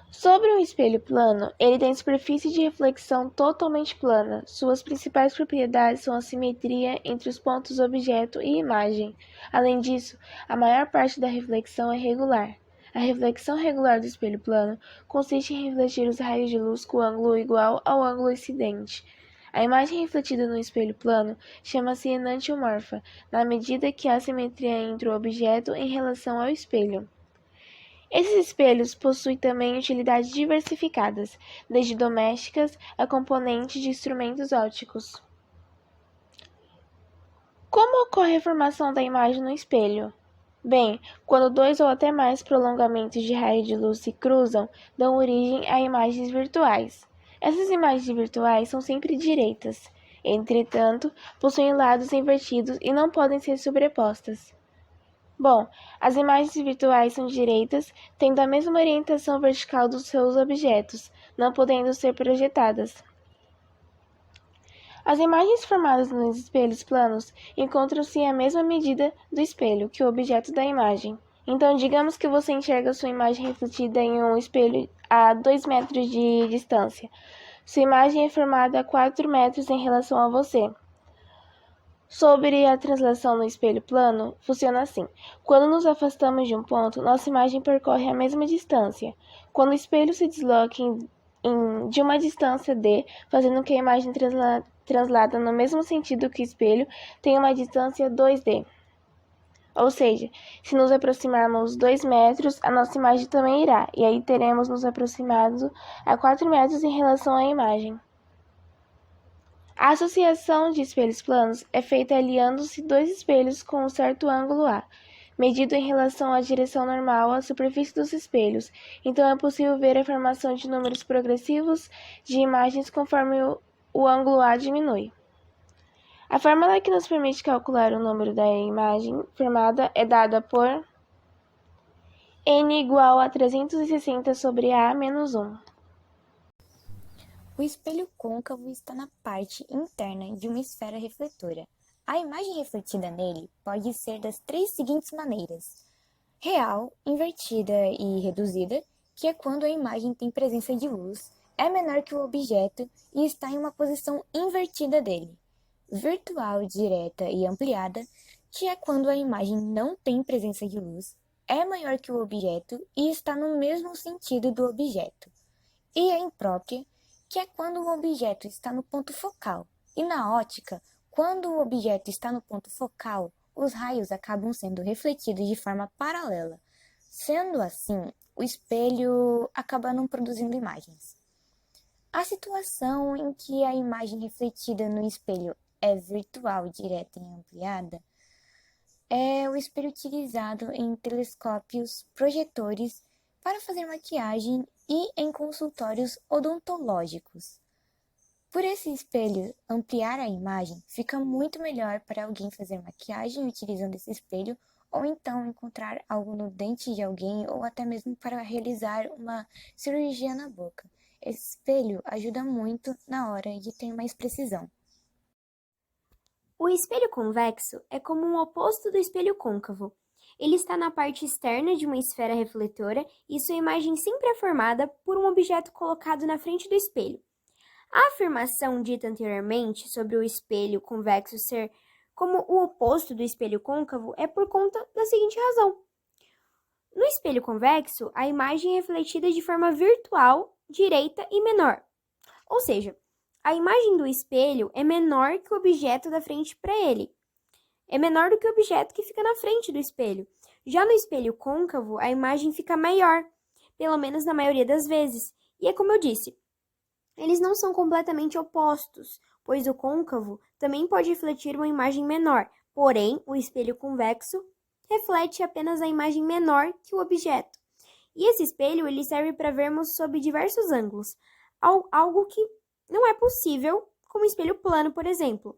Sobre um espelho plano, ele tem superfície de reflexão totalmente plana. Suas principais propriedades são a simetria entre os pontos objeto e imagem. Além disso, a maior parte da reflexão é regular. A reflexão regular do espelho plano consiste em refletir os raios de luz com ângulo igual ao ângulo incidente. A imagem refletida no espelho plano chama-se enantiomorfa, na medida que há simetria entre o objeto em relação ao espelho. Esses espelhos possuem também utilidades diversificadas, desde domésticas a componentes de instrumentos ópticos. Como ocorre a formação da imagem no espelho? Bem, quando dois ou até mais prolongamentos de raio de luz se cruzam, dão origem a imagens virtuais. Essas imagens virtuais são sempre direitas. Entretanto, possuem lados invertidos e não podem ser sobrepostas. Bom, as imagens virtuais são direitas, tendo a mesma orientação vertical dos seus objetos, não podendo ser projetadas. As imagens formadas nos espelhos planos encontram-se à mesma medida do espelho que o objeto da imagem. Então, digamos que você enxerga sua imagem refletida em um espelho a 2 metros de distância. Sua imagem é formada a 4 metros em relação a você. Sobre a translação no espelho plano, funciona assim. Quando nos afastamos de um ponto, nossa imagem percorre a mesma distância. Quando o espelho se desloca de uma distância d, fazendo que a imagem translada no mesmo sentido que o espelho tenha uma distância 2d. Ou seja, se nos aproximarmos 2 metros, a nossa imagem também irá, e aí teremos nos aproximado a 4 metros em relação à imagem. A associação de espelhos planos é feita aliando-se dois espelhos com um certo ângulo A, medido em relação à direção normal à superfície dos espelhos. Então é possível ver a formação de números progressivos de imagens conforme o ângulo A diminui. A fórmula que nos permite calcular o número da imagem formada é dada por n igual a 360 sobre A menos 1. O espelho côncavo está na parte interna de uma esfera refletora. A imagem refletida nele pode ser das três seguintes maneiras: real, invertida e reduzida, que é quando a imagem tem presença de luz, é menor que o objeto e está em uma posição invertida dele; virtual, direta e ampliada, que é quando a imagem não tem presença de luz, é maior que o objeto e está no mesmo sentido do objeto; e a imprópria, que é quando o objeto está no ponto focal. E na ótica, quando o objeto está no ponto focal, os raios acabam sendo refletidos de forma paralela. Sendo assim, o espelho acaba não produzindo imagens. A situação em que a imagem refletida no espelho é virtual, direta e ampliada é o espelho utilizado em telescópios projetores para fazer maquiagem e em consultórios odontológicos. Por esse espelho ampliar a imagem, fica muito melhor para alguém fazer maquiagem utilizando esse espelho, ou então encontrar algo no dente de alguém, ou até mesmo para realizar uma cirurgia na boca. Esse espelho ajuda muito na hora de ter mais precisão. O espelho convexo é como um oposto do espelho côncavo. Ele está na parte externa de uma esfera refletora e sua imagem sempre é formada por um objeto colocado na frente do espelho. A afirmação dita anteriormente sobre o espelho convexo ser como o oposto do espelho côncavo é por conta da seguinte razão. No espelho convexo, a imagem é refletida de forma virtual, direita e menor. Ou seja, a imagem do espelho é menor que o objeto da frente para ele. É menor do que o objeto que fica na frente do espelho. Já no espelho côncavo, a imagem fica maior, pelo menos na maioria das vezes. E é como eu disse, eles não são completamente opostos, pois o côncavo também pode refletir uma imagem menor, porém, o espelho convexo reflete apenas a imagem menor que o objeto. E esse espelho ele serve para vermos sob diversos ângulos, algo que não é possível com um espelho plano, por exemplo.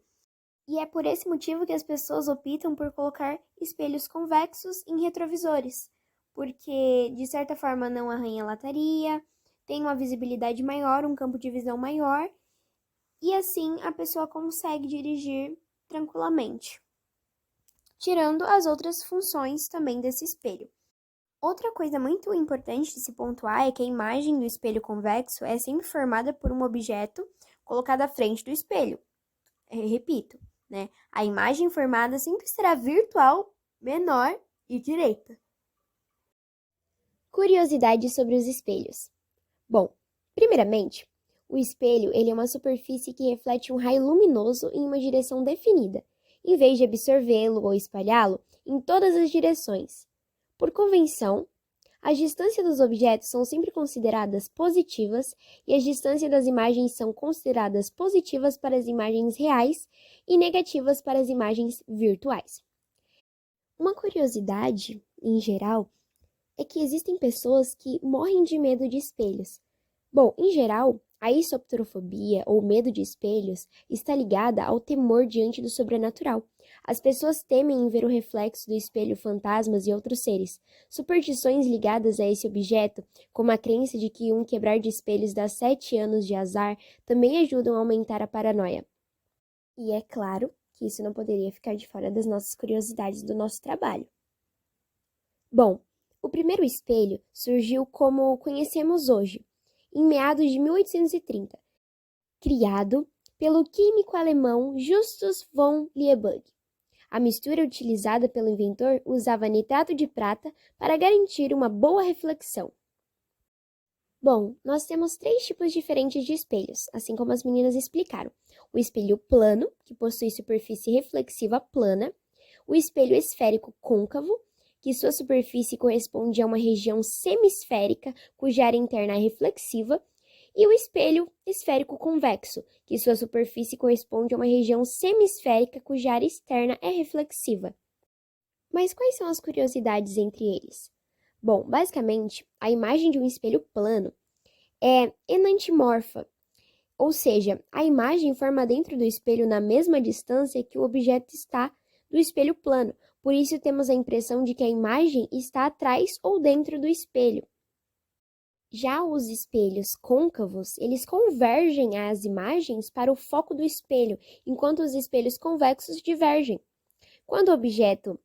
E é por esse motivo que as pessoas optam por colocar espelhos convexos em retrovisores, porque de certa forma não arranha a lataria, tem uma visibilidade maior, um campo de visão maior, e assim a pessoa consegue dirigir tranquilamente, tirando as outras funções também desse espelho. Outra coisa muito importante de se pontuar é que a imagem do espelho convexo é sempre formada por um objeto colocado à frente do espelho. Repito, né? A imagem formada sempre será virtual, menor e direita. Curiosidades sobre os espelhos. Bom, primeiramente, o espelho ele é uma superfície que reflete um raio luminoso em uma direção definida, em vez de absorvê-lo ou espalhá-lo em todas as direções. Por convenção, as distâncias dos objetos são sempre consideradas positivas e as distâncias das imagens são consideradas positivas para as imagens reais e negativas para as imagens virtuais. Uma curiosidade, em geral, é que existem pessoas que morrem de medo de espelhos. Bom, em geral, a isoptrofobia ou medo de espelhos está ligada ao temor diante do sobrenatural. As pessoas temem em ver o reflexo do espelho fantasmas e outros seres. Superstições ligadas a esse objeto, como a crença de que um quebrar de espelhos dá 7 anos de azar, também ajudam a aumentar a paranoia. E é claro que isso não poderia ficar de fora das nossas curiosidades do nosso trabalho. Bom, o primeiro espelho surgiu como o conhecemos hoje, em meados de 1830, criado pelo químico alemão Justus von Liebig. A mistura utilizada pelo inventor usava nitrato de prata para garantir uma boa reflexão. Bom, nós temos 3 tipos diferentes de espelhos, assim como as meninas explicaram. O espelho plano, que possui superfície reflexiva plana, o espelho esférico côncavo, que sua superfície corresponde a uma região semisférica, cuja área interna é reflexiva, e o espelho esférico convexo, que sua superfície corresponde a uma região semisférica, cuja área externa é reflexiva. Mas quais são as curiosidades entre eles? Bom, basicamente, a imagem de um espelho plano é enantimorfa, ou seja, a imagem forma dentro do espelho na mesma distância que o objeto está do espelho plano. Por isso, temos a impressão de que a imagem está atrás ou dentro do espelho. Já os espelhos côncavos, eles convergem as imagens para o foco do espelho, enquanto os espelhos convexos divergem. Quando o objeto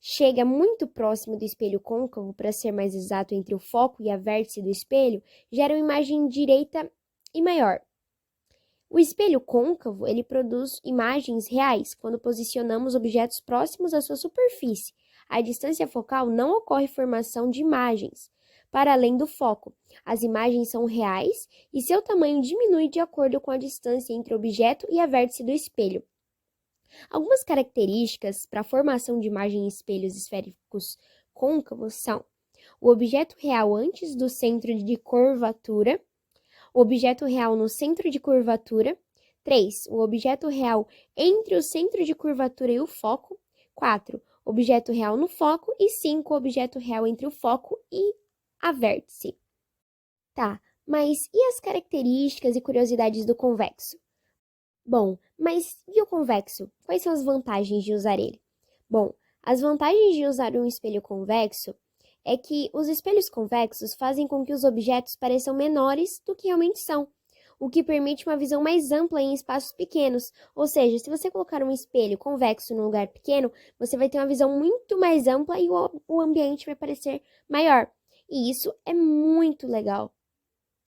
chega muito próximo do espelho côncavo, para ser mais exato, entre o foco e a vértice do espelho, gera uma imagem direita e maior. O espelho côncavo, ele produz imagens reais quando posicionamos objetos próximos à sua superfície. À distância focal não ocorre formação de imagens para além do foco. As imagens são reais e seu tamanho diminui de acordo com a distância entre o objeto e a vértice do espelho. Algumas características para a formação de imagem em espelhos esféricos côncavos são o objeto real antes do centro de curvatura, o objeto real no centro de curvatura. 3. O objeto real entre o centro de curvatura e o foco. 4. Objeto real no foco. E 5. Objeto real entre o foco e a vértice. Tá, mas e as características e curiosidades do convexo? Bom, mas e o convexo? Quais são as vantagens de usar ele? Bom, as vantagens de usar um espelho convexo é que os espelhos convexos fazem com que os objetos pareçam menores do que realmente são, o que permite uma visão mais ampla em espaços pequenos. Ou seja, se você colocar um espelho convexo num lugar pequeno, você vai ter uma visão muito mais ampla e o ambiente vai parecer maior. E isso é muito legal.